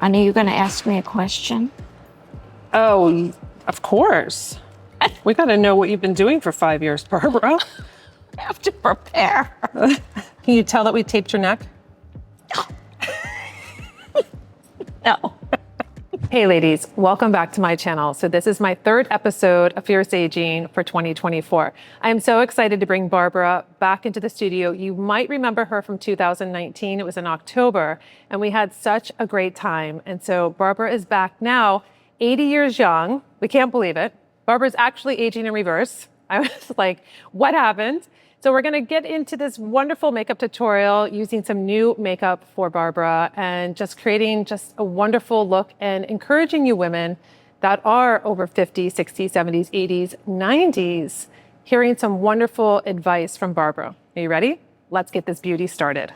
And are you going to ask me a question? Oh, of course. We got to know what you've been doing for 5 years, Barbara. I have to prepare. Can you tell that we taped your neck? No. Hey ladies, welcome back to my channel. So this is my third episode of Fierce Aging for 2024. I am so excited to bring Barbara back into the studio. You might remember her from 2019. It was in October, and we had such a great time. And so Barbara is back now, 80 years young. We can't believe it. Barbara's actually aging in reverse. I was like, what happened? So we're gonna get into this wonderful makeup tutorial using some new makeup for Barbara and just creating just a wonderful look and encouraging you women that are over 50s, 60s, 70s, 80s, 90s, hearing some wonderful advice from Barbara. Are you ready? Let's get this beauty started.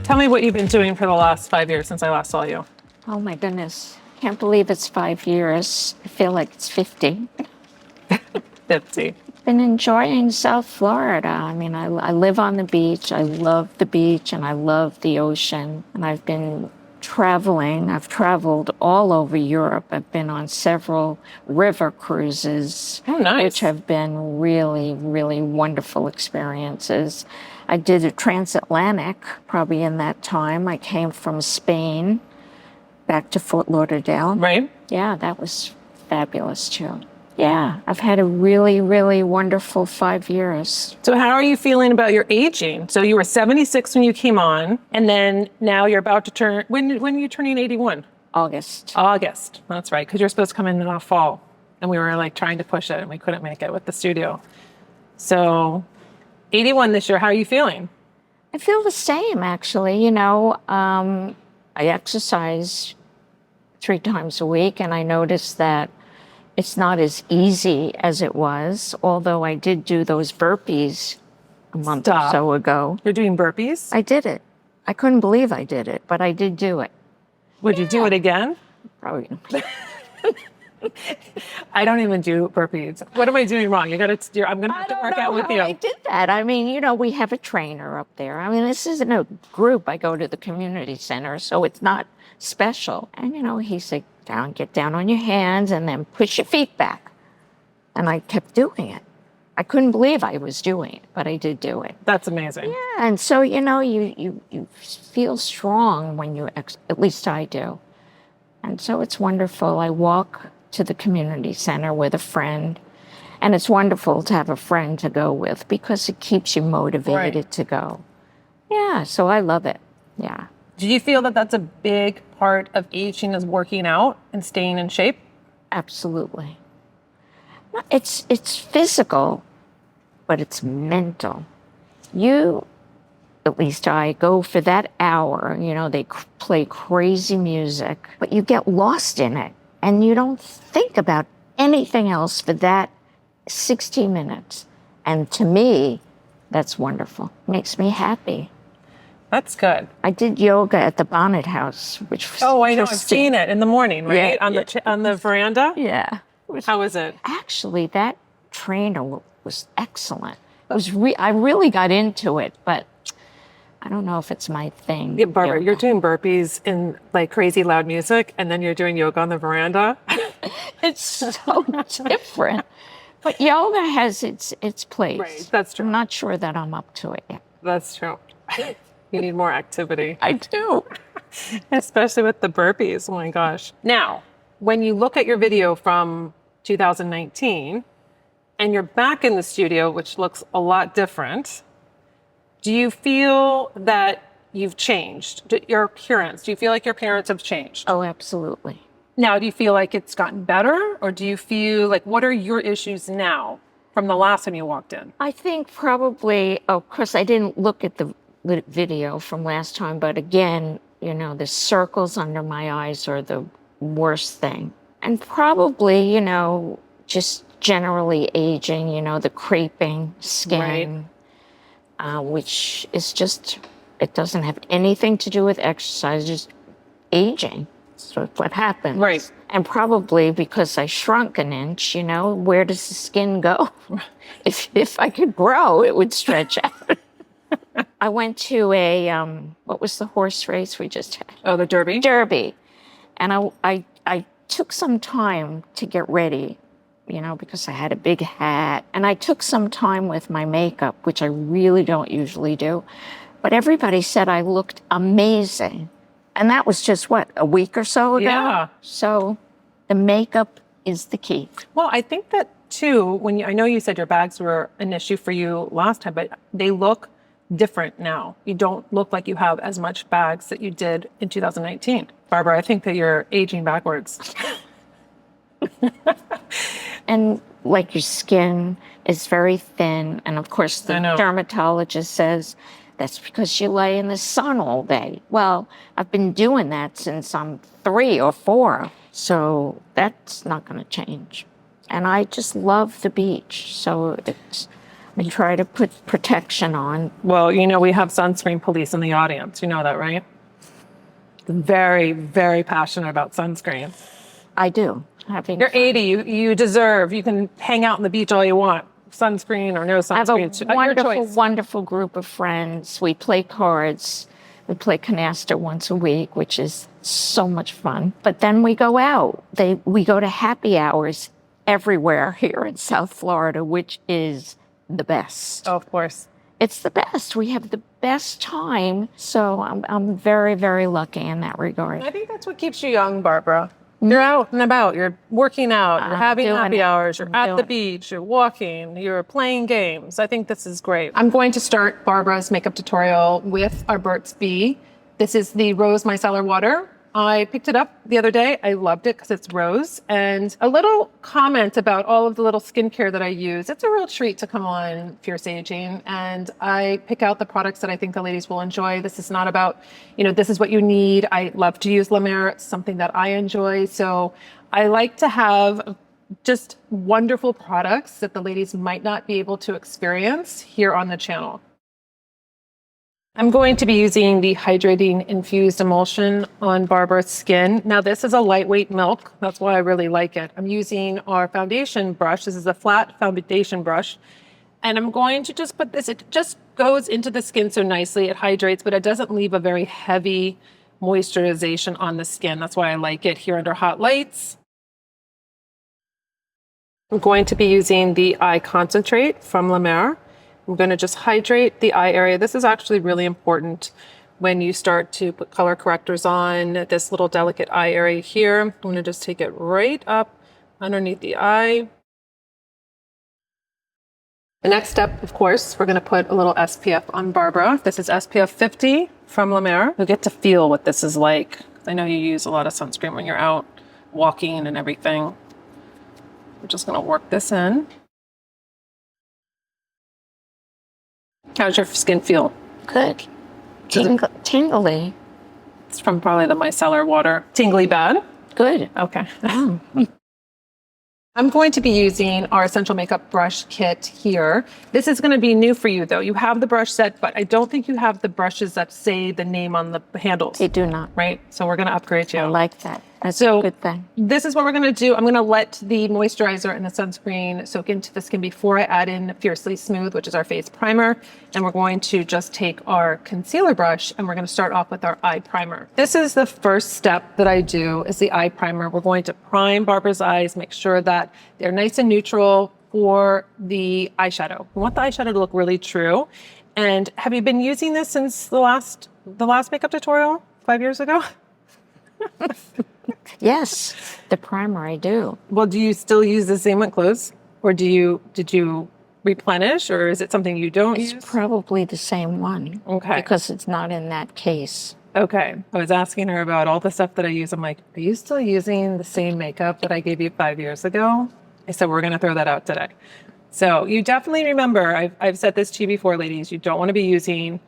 Tell me what you've been doing for the last 5 years since I last saw you. Oh my goodness. Can't believe it's 5 years. I feel like it's 50. 50. Been enjoying South Florida. I mean, I live on the beach. I love the beach and I love the ocean. And I've been traveling. I've traveled all over Europe. I've been on several river cruises. Oh, nice. Which have been really, really wonderful experiences. I did a transatlantic probably in that time. I came from Spain back to Fort Lauderdale. Right. Yeah, that was fabulous too. Yeah, I've had a really, really wonderful 5 years. So how are you feeling about your aging? So you were 76 when you came on, and then now you're about to turn, when are you turning 81? August. August, that's right, because you're supposed to come in the fall, and we were like trying to push it, and we couldn't make it with the studio. So 81 this year, how are you feeling? I feel the same, actually. You know, I exercise 3 times a week, and I noticed that it's not as easy as it was, although I did do those burpees a month or so ago. You're doing burpees? I did it. I couldn't believe I did it, but I did do it. Would you do it again? Probably. I don't even do burpees. What am I doing wrong? I'm going to have to work out with you. I did that. I mean, you know, we have a trainer up there. I mean, this isn't a group. I go to the community center, so it's not special. And, you know, he said, get down on your hands and then push your feet back. And I kept doing it. I couldn't believe I was doing it, but I did do it. That's amazing. Yeah, and so, you know, you feel strong when you, at least I do. And so it's wonderful. I walk to the community center with a friend, and it's wonderful to have a friend to go with because it keeps you motivated to go. Yeah, so I love it. Yeah. Do you feel that that's a big part of aging is working out and staying in shape? Absolutely. It's physical, but it's mental. At least I go for that hour, you know, they play crazy music, but you get lost in it and you don't think about anything else for that 60 minutes. And to me, that's wonderful. Makes me happy. That's good. I did yoga at the Bonnet House, which was I know. I've seen it in the morning, right? Yeah, on the veranda? Yeah. How was it? Actually, that trainer was excellent. It was I really got into it, but I don't know if it's my thing. Yeah, Barbara, yoga. You're doing burpees in like crazy loud music, and then you're doing yoga on the veranda. It's so different. But yoga has its place. Right, that's true. I'm not sure that I'm up to it yet. That's true. You need more activity. I do. Especially with the burpees. Oh my gosh. Now, when you look at your video from 2019 and you're back in the studio, which looks a lot different, do you feel that you've changed? Your appearance, do you feel like your appearance have changed? Oh, absolutely. Now, do you feel like it's gotten better? Or do you feel like, what are your issues now from the last time you walked in? I think probably, of course, I didn't look at the video from last time, but again, you know, the circles under my eyes are the worst thing. And probably, you know, just generally aging, you know, the creping skin, which is just, it doesn't have anything to do with exercise, just aging. So what happens. Right. And probably because I shrunk an inch, where does the skin go? If I could grow, it would stretch out. I went to what was the horse race we just had? Oh, the Derby? Derby. And I took some time to get ready, because I had a big hat. And I took some time with my makeup, which I really don't usually do. But everybody said I looked amazing. And that was just, a week or so ago? Yeah. So the makeup is the key. Well, I think that too, I know you said your bags were an issue for you last time, but they look different now. You don't look like you have as much bags that you did in 2019. Barbara, I think that you're aging backwards. And like your skin is very thin. And of course, the dermatologist says that's because you lay in the sun all day. Well, I've been doing that since I'm 3 or 4. So that's not going to change. And I just love the beach. So I try to put protection on. Well, we have sunscreen police in the audience. You know that, right? Very, very passionate about sunscreen. I do. You're 80. You deserve. You can hang out on the beach all you want. Sunscreen or no sunscreen. I have a wonderful group of friends. We play cards. We play canasta once a week, which is so much fun. But then we go out. We go to happy hours everywhere here in South Florida, which is the best. Oh, of course. It's the best. We have the best time. So I'm very, very lucky in that regard. I think that's what keeps you young, Barbara. You're out and about. You're working out. You're having happy hours. You're at the beach. You're walking. You're playing games. I think this is great. I'm going to start Barbara's makeup tutorial with our Burt's Bee. This is the Rose Micellar Water. I picked it up the other day. I loved it because it's rose. And a little comment about all of the little skincare that I use. It's a real treat to come on Fierce Aging. And I pick out the products that I think the ladies will enjoy. This is not about, this is what you need. I love to use La Mer. It's something that I enjoy. So I like to have just wonderful products that the ladies might not be able to experience here on the channel. I'm going to be using the Hydrating Infused Emulsion on Barbara's skin. Now, this is a lightweight milk. That's why I really like it. I'm using our foundation brush. This is a flat foundation brush. And I'm going to just put this, it just goes into the skin so nicely. It hydrates, but it doesn't leave a very heavy moisturization on the skin. That's why I like it here under hot lights. I'm going to be using the eye concentrate from La Mer. I'm going to just hydrate the eye area. This is actually really important when you start to put color correctors on this little delicate eye area here. I'm going to just take it right up underneath the eye. The next step, of course, we're going to put a little SPF on Barbara. This is SPF 50 from La Mer. You'll get to feel what this is like. I know you use a lot of sunscreen when you're out walking and everything. We're just going to work this in. How's your skin feel? Good. Tingly. It's from probably the micellar water. Tingly bad? Good. Okay. Oh. I'm going to be using our Essential Makeup Brush Kit here. This is going to be new for you, though. You have the brush set, but I don't think you have the brushes that say the name on the handles. They do not. Right? So we're going to upgrade you. I like that. That's a good thing. This is what we're going to do. I'm going to let the moisturizer and the sunscreen soak into the skin before I add in Fiercely Smooth, which is our face primer. And we're going to just take our concealer brush and we're going to start off with our eye primer. This is the first step that I do is the eye primer. We're going to prime Barbara's eyes, make sure that they're nice and neutral for the eyeshadow. We want the eyeshadow to look really true. And have you been using this since the last makeup tutorial 5 years ago? Yes, the primer I do. Well, do you still use the same lip gloss? Or did you replenish, or is it something you don't use? It's probably the same one. Okay. Because it's not in that case. Okay. I was asking her about all the stuff that I use. I'm like, are you still using the same makeup that I gave you 5 years ago? I said, we're going to throw that out today. So you definitely remember, I've said this to you before, ladies, you don't want to be using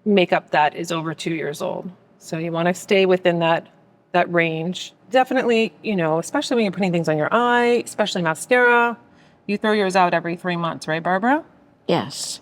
makeup that is over 2 years old. So you want to stay within that range. Definitely, especially when you're putting things on your eye, especially mascara, you throw yours out every 3 months, right, Barbara? Yes.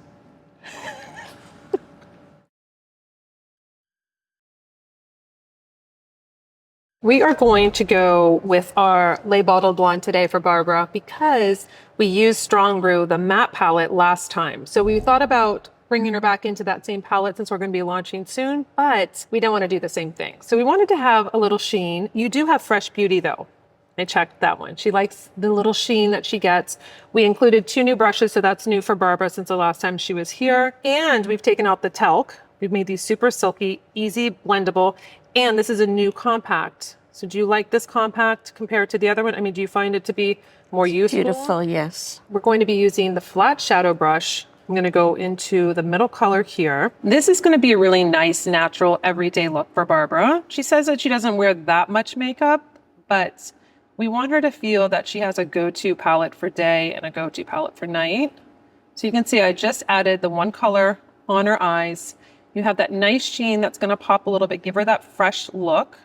We are going to go with our Le Bottle Blonde today for Barbara because we used Strong Brew, the matte palette, last time. So we thought about bringing her back into that same palette since we're going to be launching soon, but we don't want to do the same thing. So we wanted to have a little sheen. You do have Fresh Beauty though. I checked that one. She likes the little sheen that she gets. We included 2 new brushes, so that's new for Barbara since the last time she was here. And we've taken out the talc. We've made these super silky, easy blendable, and this is a new compact. So do you like this compact compared to the other one? I mean, do you find it to be more useful? Beautiful, yes. We're going to be using the flat shadow brush. I'm going to go into the middle color here. This is going to be a really nice, natural, everyday look for Barbara. She says that she doesn't wear that much makeup, but we want her to feel that she has a go-to palette for day and a go-to palette for night. So you can see I just added the one color on her eyes. You have that nice sheen that's going to pop a little bit, give her that fresh look.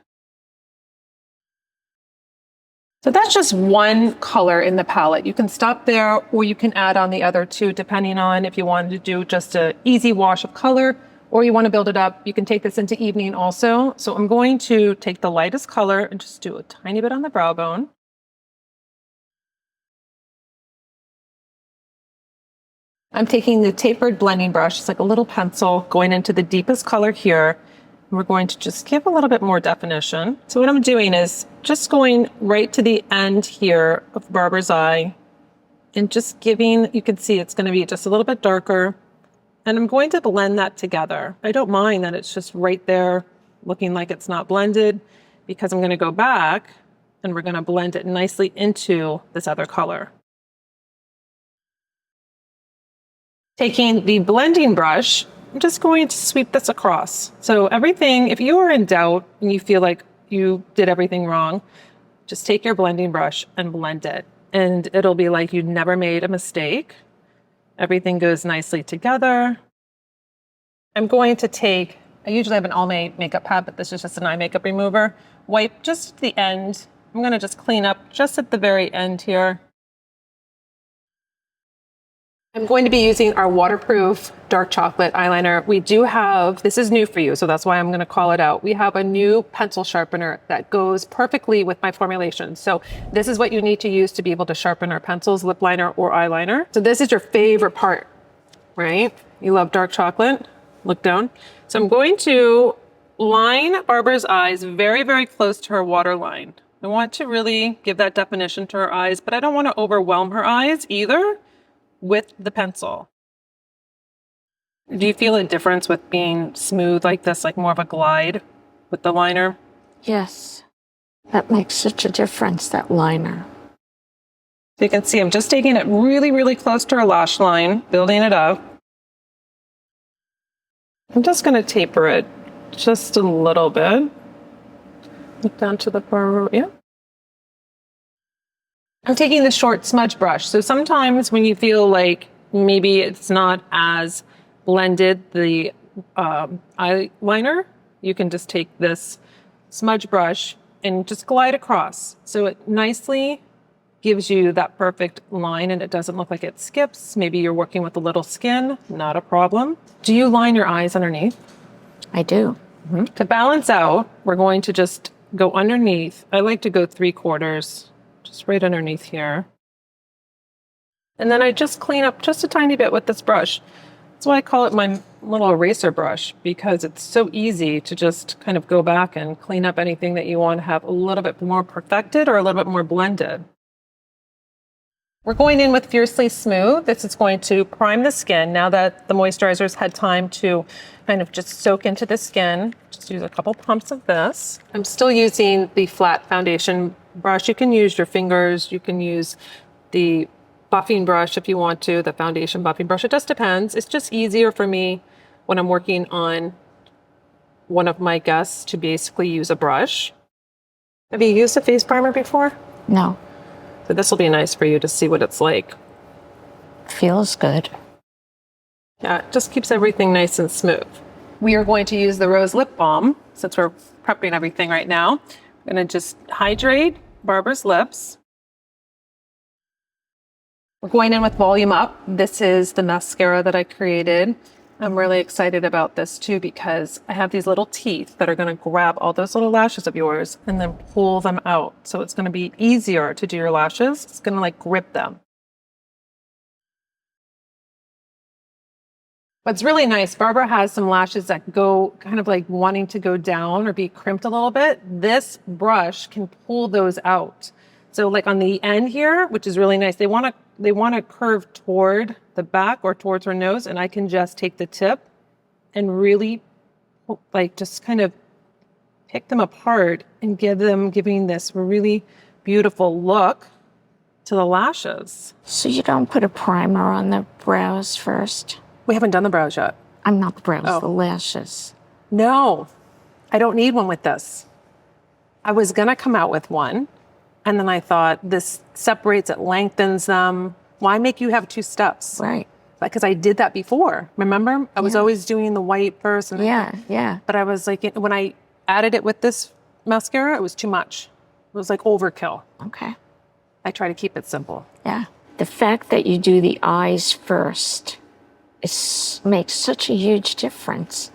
So that's just one color in the palette. You can stop there or you can add on the other 2 depending on if you wanted to do just an easy wash of color or you want to build it up. You can take this into evening also. So I'm going to take the lightest color and just do a tiny bit on the brow bone. I'm taking the tapered blending brush, it's like a little pencil, going into the deepest color here. We're going to just give a little bit more definition. So what I'm doing is just going right to the end here of Barbara's eye and just giving, you can see it's going to be just a little bit darker. And I'm going to blend that together. I don't mind that it's just right there looking like it's not blended because I'm going to go back and we're going to blend it nicely into this other color. Taking the blending brush, I'm just going to sweep this across. So everything, if you are in doubt and you feel like you did everything wrong, just take your blending brush and blend it. And it'll be like you never made a mistake. Everything goes nicely together. I'm going to take, I usually have an Almay makeup pad, but this is just an eye makeup remover. Wipe just at the end. I'm going to just clean up just at the very end here. I'm going to be using our waterproof dark chocolate eyeliner. We do have, this is new for you, so that's why I'm going to call it out. We have a new pencil sharpener that goes perfectly with my formulation. So this is what you need to use to be able to sharpen our pencils, lip liner, or eyeliner. So this is your favorite part, right? You love dark chocolate. Look down. So I'm going to line Barbara's eyes very, very close to her waterline. I want to really give that definition to her eyes, but I don't want to overwhelm her eyes either with the pencil. Do you feel a difference with being smooth like this, like more of a glide with the liner? Yes. That makes such a difference, that liner. So you can see I'm just taking it really, really close to her lash line, building it up. I'm just going to taper it just a little bit. Look down to the bar, yeah. I'm taking the short smudge brush. So sometimes when you feel like maybe it's not as blended, the eyeliner, you can just take this smudge brush and just glide across. So it nicely gives you that perfect line and it doesn't look like it skips. Maybe you're working with a little skin, not a problem. Do you line your eyes underneath? I do. Mm-hmm. To balance out, we're going to just go underneath. I like to go 3/4. Just right underneath here. And then I just clean up just a tiny bit with this brush. That's why I call it my little eraser brush, because it's so easy to just kind of go back and clean up anything that you want to have a little bit more perfected or a little bit more blended. We're going in with Fiercely Smooth. This is going to prime the skin. Now that the moisturizer's had time to kind of just soak into the skin, just use a couple pumps of this. I'm still using the flat foundation brush. You can use your fingers. You can use the buffing brush if you want to, the foundation buffing brush. It just depends. It's just easier for me when I'm working on one of my guests to basically use a brush. Have you used a face primer before? No. So this will be nice for you to see what it's like. Feels good. Yeah, it just keeps everything nice and smooth. We are going to use the Rose Lip Balm since we're prepping everything right now. I'm going to just hydrate Barbara's lips. We're going in with Volume Up. This is the mascara that I created. I'm really excited about this too because I have these little teeth that are going to grab all those little lashes of yours and then pull them out. So it's going to be easier to do your lashes. It's going to like grip them. What's really nice, Barbara has some lashes that go kind of like wanting to go down or be crimped a little bit. This brush can pull those out. So like on the end here, which is really nice, they want to curve toward the back or towards her nose, and I can just take the tip and really like just kind of pick them apart and giving this really beautiful look to the lashes. So you don't put a primer on the brows first? We haven't done the brows yet. I'm not the brows, Oh. the lashes. No, I don't need one with this. I was going to come out with one, and then I thought this separates, it lengthens them. Why make you have two steps? Right. Because I did that before. Remember? I was always doing the white first. And Yeah. But I was like, when I added it with this mascara, it was too much. It was like overkill. Okay. I try to keep it simple. Yeah. The fact that you do the eyes first makes such a huge difference,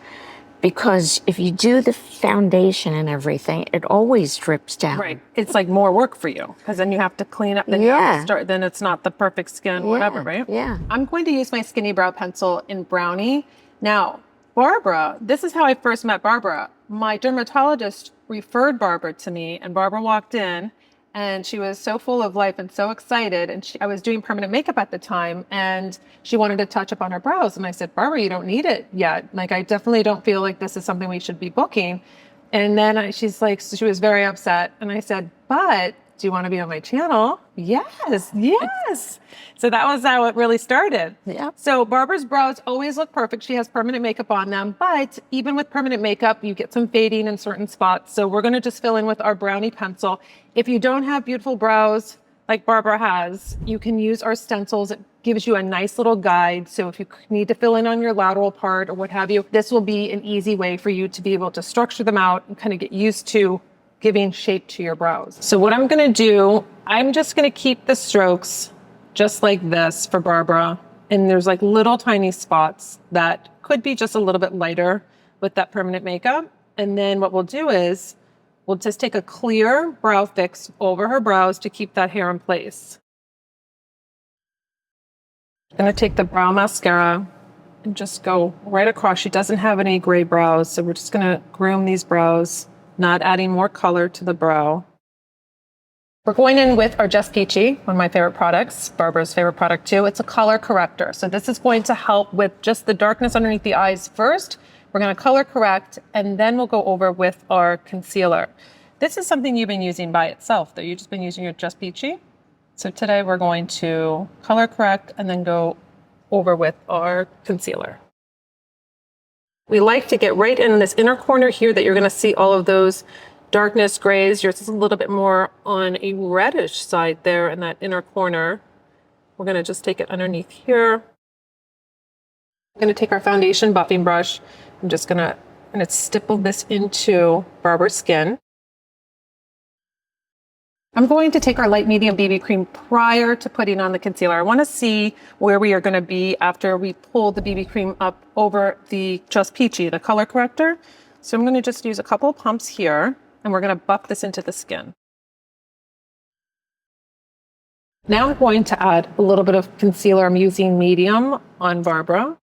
because if you do the foundation and everything, it always drips down. Right. It's like more work for you because then you have to clean up. Then you have to start. Then it's not the perfect skin, whatever, right? Yeah. I'm going to use my Skinny Brow Pencil in Brownie. Now, Barbara, this is how I first met Barbara. My dermatologist referred Barbara to me, and Barbara walked in, and she was so full of life and so excited. And I was doing permanent makeup at the time, and she wanted to touch up on her brows. And I said, Barbara, you don't need it yet. Like, I definitely don't feel like this is something we should be booking. And then she's like, so she was very upset. And I said, but do you want to be on my channel? Yes. So that was how it really started. Yeah. So Barbara's brows always look perfect. She has permanent makeup on them, but even with permanent makeup, you get some fading in certain spots. So we're going to just fill in with our Brownie pencil. If you don't have beautiful brows like Barbara has, you can use our stencils. It gives you a nice little guide. So if you need to fill in on your lateral part or what have you, this will be an easy way for you to be able to structure them out and kind of get used to giving shape to your brows. So what I'm going to do, I'm just going to keep the strokes just like this for Barbara. And there's like little tiny spots that could be just a little bit lighter with that permanent makeup. And then what we'll do is we'll just take a clear brow fix over her brows to keep that hair in place. I'm going to take the brow mascara and just go right across. She doesn't have any gray brows, so we're just going to groom these brows, not adding more color to the brow. We're going in with our Just Peachy, one of my favorite products, Barbara's favorite product too. It's a color corrector. So this is going to help with just the darkness underneath the eyes first. We're going to color correct, and then we'll go over with our concealer. This is something you've been using by itself, though. You've just been using your Just Peachy. So today we're going to color correct and then go over with our concealer. We like to get right in this inner corner here that you're going to see all of those darkness grays. Yours is a little bit more on a reddish side there in that inner corner. We're going to just take it underneath here. I'm going to take our foundation buffing brush. I'm just going to stipple this into Barbara's skin. I'm going to take our light medium BB cream prior to putting on the concealer. I want to see where we are going to be after we pull the BB cream up over the Just Peachy, the color corrector. So I'm going to just use a couple of pumps here, and we're going to buff this into the skin. Now I'm going to add a little bit of concealer. I'm using medium on Barbara.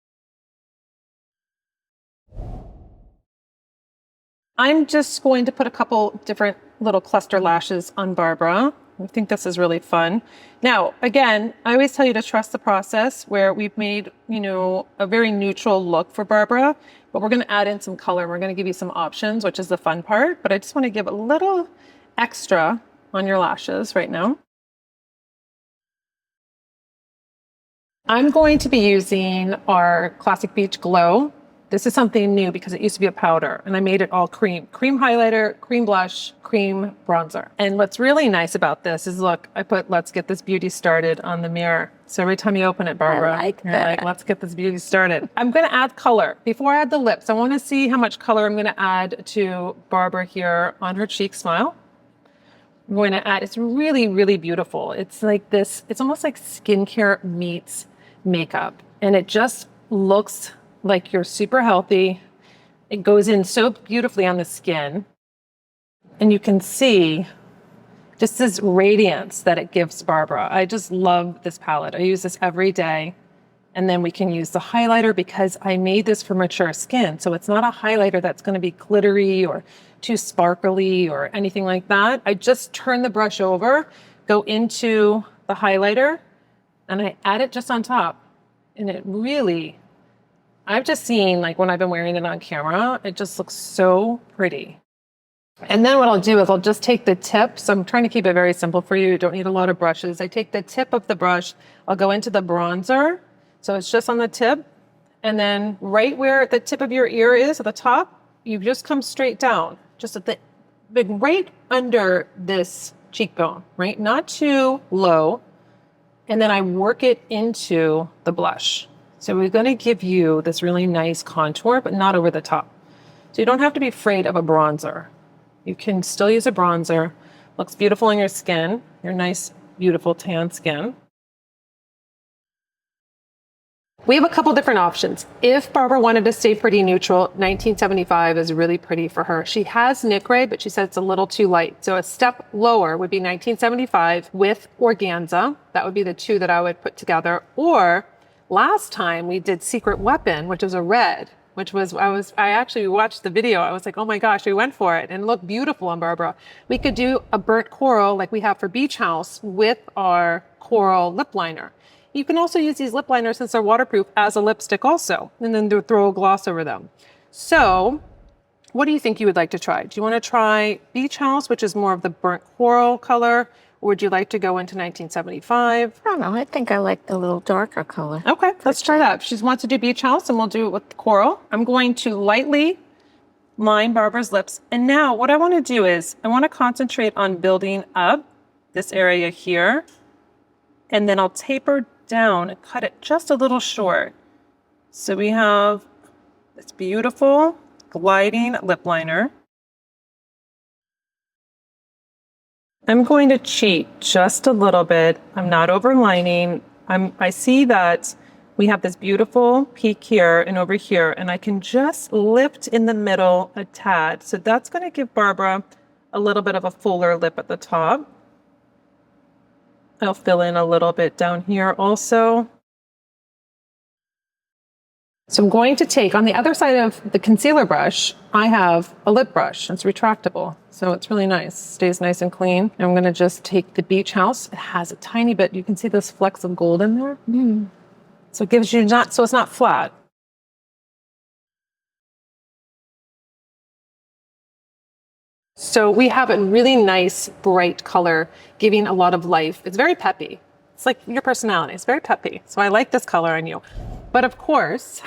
I'm just going to put a couple different little cluster lashes on Barbara. I think this is really fun. Now, again, I always tell you to trust the process where we've made, a very neutral look for Barbara, but we're going to add in some color. We're going to give you some options, which is the fun part, but I just want to give a little extra on your lashes right now. I'm going to be using our Classic Beach Glow. This is something new because it used to be a powder, and I made it all cream. Cream highlighter, cream blush, cream bronzer. And what's really nice about this is, look, I put "Let's Get This Beauty Started" on the mirror. So every time you open it, Barbara, I like you're that. like, let's get this beauty started. I'm going to add color. Before I add the lips, I want to see how much color I'm going to add to Barbara here on her cheek smile. I'm going to add, it's really, really beautiful. It's like this, it's almost like skincare meets makeup. And it just looks like you're super healthy. It goes in so beautifully on the skin. And you can see just this radiance that it gives Barbara. I just love this palette. I use this every day. And then we can use the highlighter because I made this for mature skin. So it's not a highlighter that's going to be glittery or too sparkly or anything like that. I just turn the brush over, go into the highlighter, and I add it just on top. And it really, I've just seen, like when I've been wearing it on camera, it just looks so pretty. And then what I'll do is I'll just take the tip. So I'm trying to keep it very simple for you. You don't need a lot of brushes. I take the tip of the brush. I'll go into the bronzer. So it's just on the tip. And then right where the tip of your ear is at the top, you just come straight down, just at the, right under this cheekbone, right? Not too low. And then I work it into the blush. So we're going to give you this really nice contour, but not over the top. So you don't have to be afraid of a bronzer. You can still use a bronzer. Looks beautiful on your skin, your nice, beautiful tan skin. We have a couple different options. If Barbara wanted to stay pretty neutral, 1975 is really pretty for her. She has Nikol, but she said it's a little too light. So a step lower would be 1975 with organza. That would be the two that I would put together. Or last time we did Secret Weapon, which was a red, which was, I actually watched the video. I was like, oh my gosh, we went for it and it looked beautiful on Barbara. We could do a burnt coral like we have for Beach House with our coral lip liner. You can also use these lip liners since they're waterproof as a lipstick also, and then throw a gloss over them. So what do you think you would like to try? Do you want to try Beach House, which is more of the burnt coral color, or would you like to go into 1975? I don't know. I think I like the little darker color. Okay, let's try that. She wants to do Beach House, and we'll do it with coral. I'm going to lightly line Barbara's lips. And now what I want to do is I want to concentrate on building up this area here, and then I'll taper down and cut it just a little short. So we have this beautiful gliding lip liner. I'm going to cheat just a little bit. I'm not overlining. I see that we have this beautiful peak here and over here, and I can just lift in the middle a tad. So that's going to give Barbara a little bit of a fuller lip at the top. I'll fill in a little bit down here also. So I'm going to take, on the other side of the concealer brush, I have a lip brush. It's retractable, so it's really nice. Stays nice and clean. And I'm going to just take the Beach House. It has a tiny bit, you can see those flecks of gold in there. So it gives you not, so it's not flat. So we have a really nice, bright color, giving a lot of life. It's very peppy. It's like your personality. It's very peppy. So I like this color on you. But of course,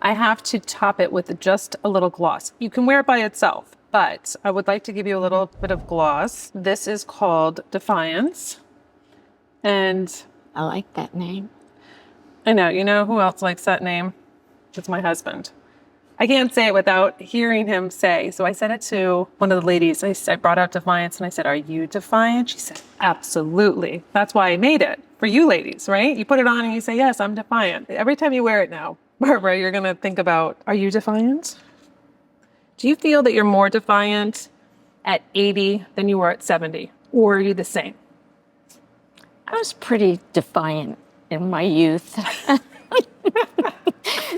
I have to top it with just a little gloss. You can wear it by itself, but I would like to give you a little bit of gloss. This is called Defiance. And I like that name. I know, you know who else likes that name? It's my husband. I can't say it without hearing him say. So I said it to one of the ladies. I brought out Defiance and I said, are you defiant? She said, absolutely. That's why I made it for you ladies, right? You put it on and you say, yes, I'm defiant. Every time you wear it now, Barbara, you're going to think about, are you defiant? Do you feel that you're more defiant at 80 than you were at 70? Or are you the same? I was pretty defiant in my youth.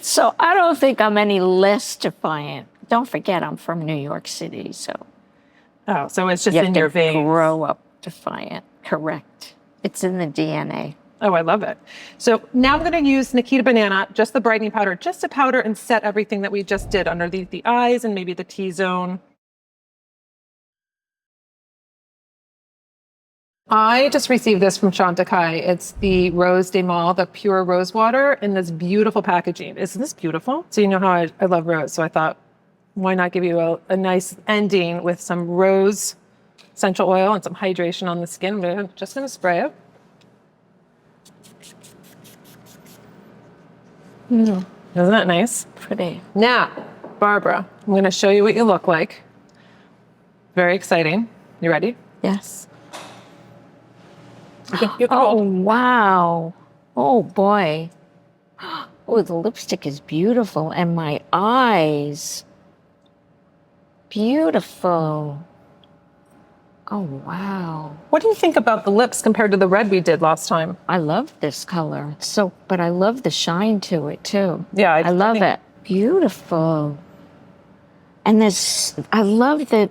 So I don't think I'm any less defiant. Don't forget, I'm from New York City, so. Oh, so it's just in your veins. You grow up defiant. Correct. It's in the DNA. Oh, I love it. So now I'm going to use Nikita Banana, just the brightening powder, just to powder and set everything that we just did underneath the eyes and maybe the T-zone. I just received this from Chantecaille. It's the Rose de Mal, the pure rose water in this beautiful packaging. Isn't this beautiful? So you know how I love rose. So I thought, why not give you a nice ending with some rose essential oil and some hydration on the skin. I'm just going to spray it. Isn't that nice? Pretty. Now, Barbara, I'm going to show you what you look like. Very exciting. You ready? Yes. You can Oh, hold. wow. Oh, boy. Oh, the lipstick is beautiful. And my eyes. Beautiful. Oh, wow. What do you think about the lips compared to the red we did last time? I love this color. So, but I love the shine to it too. Yeah, I love it. Beautiful. And this, I love the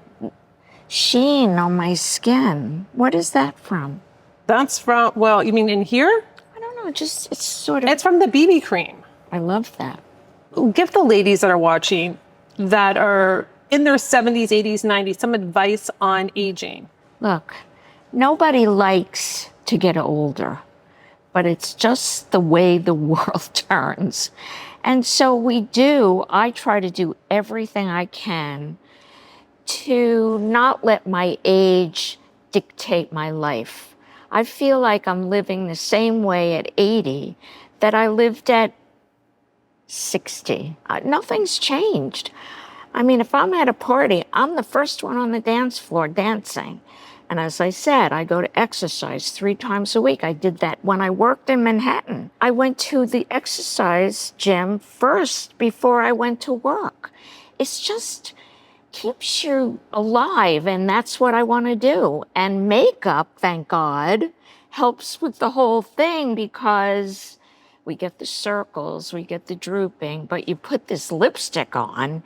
sheen on my skin. What is that from? That's from, well, you mean in here? I don't know, just, it's sort of. It's from the BB cream. I love that. Give the ladies that are watching that are in their 70s, 80s, 90s some advice on aging. Look, nobody likes to get older, but it's just the way the world turns. And so I try to do everything I can to not let my age dictate my life. I feel like I'm living the same way at 80 that I lived at 60. Nothing's changed. I mean, if I'm at a party, I'm the first one on the dance floor dancing. And as I said, I go to exercise 3 times a week. I did that when I worked in Manhattan. I went to the exercise gym first before I went to work. It's just keeps you alive, and that's what I want to do. And makeup, thank God, helps with the whole thing because we get the circles, we get the drooping, but you put this lipstick on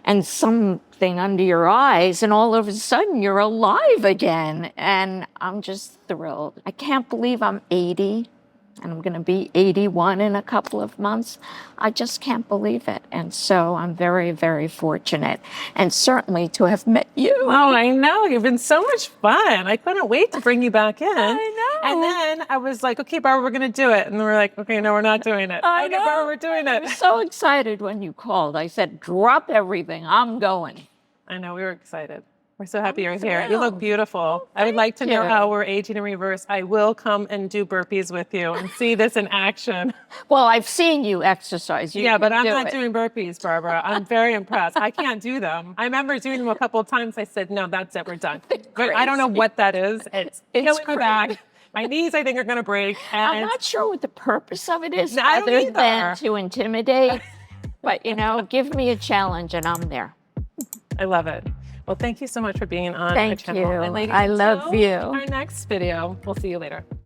and something under your eyes, and all of a sudden you're alive again. And I'm just thrilled. I can't believe I'm 80 and I'm going to be 81 in a couple of months. I just can't believe it. And so I'm very, very fortunate. And certainly to have met you. Oh, I know. You've been so much fun. I couldn't wait to bring you back in. I know. And then I was like, okay, Barbara, we're going to do it. And then we're like, okay, no, we're not doing it. I Okay, know. Barbara, we're doing I it. was so excited when you called. I said, drop everything. I'm going. I know. We were excited. We're so happy you're here. You thrilled. look beautiful. I would like to know you. how we're aging in reverse. I will come and do burpees with you and see this in action. Well, I've seen you exercise. You Yeah, but can I'm do not it. doing burpees, Barbara. I'm very impressed. I can't do them. I remember doing them a couple of times. I said, no, that's it. We're done. But I don't know what that is. It's killing my back. My knees, I think, are going to break. And I'm not sure what the purpose of it is, I don't other either. than to intimidate. But, give me a challenge and I'm there. I love it. Well, thank you so much for being on our Thank channel. you. And ladies, I love until you. Our next video. We'll see you later.